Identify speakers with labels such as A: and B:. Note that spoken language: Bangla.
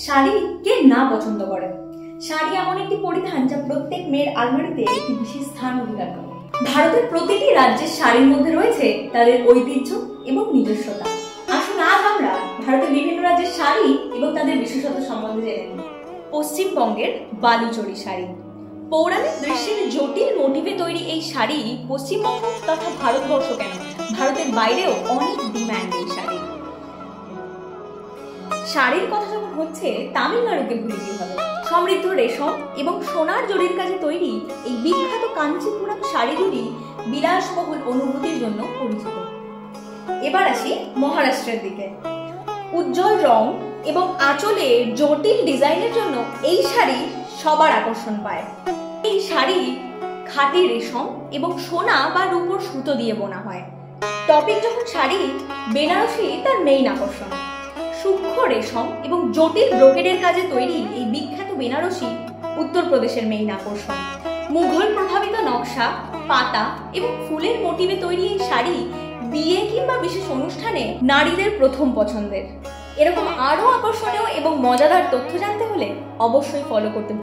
A: শাড়ি কে না পছন্দ করে? শাড়ি এমন একটি পরিধান যা প্রত্যেক মেয়ের আলমারিতে একটি বিশেষ স্থান অধিকার করে। ভারতের প্রতিটি রাজ্যের শাড়ির মধ্যে রয়েছে তাদের ঐতিহ্য এবং নিজস্বতা। আসুন আজ আমরা ভারতের বিভিন্ন রাজ্যের শাড়ি এবং তাদের বিশেষত্ব সম্বন্ধে জেনে নিই। পশ্চিমবঙ্গের বালুচরী শাড়ি। পৌরাণিক দৃশ্যের জটিল মোটিভে তৈরি এই শাড়ি পশ্চিমবঙ্গ তথা ভারতবর্ষ কেন, ভারতের বাইরেও অনেক ডিম্যান্ড এই শাড়ি। শাড়ির কথা যখন হচ্ছে তামিলনাড়ুকে ভুলে কি হবে। সমৃদ্ধ রেশম এবং সোনার জরির কাজে তৈরি এই বিখ্যাত কাঞ্চিপুরম শাড়িগুলি বিলাসবহুল অনুভূতির জন্য পরিচিত। এবার আসি মহারাষ্ট্রের দিকে। উজ্জ্বল রং এবং আঁচলে জটিল ডিজাইনের জন্য এই শাড়ি সবার আকর্ষণ পায়। এই শাড়ি খাঁটি রেশম এবং সোনা বা রূপোর সুতো দিয়ে বোনা হয়। টপিক যখন শাড়ি, বেনারসি তার মেইন আকর্ষণ। সূক্ষ্ম রেশম এবং জটিল ব্রোকেডের কাজে তৈরি এই বিখ্যাত বেনারসি উত্তরপ্রদেশের মেইন আকর্ষণ। মুঘল প্রভাবিত নকশা, পাতা এবং ফুলের মোটিভে তৈরি এই শাড়ি বিয়ে কিংবা বিশেষ অনুষ্ঠানে নারীদের প্রথম পছন্দের। এরকম আরো আকর্ষণীয় এবং মজাদার তথ্য জানতে হলে অবশ্যই ফলো করতে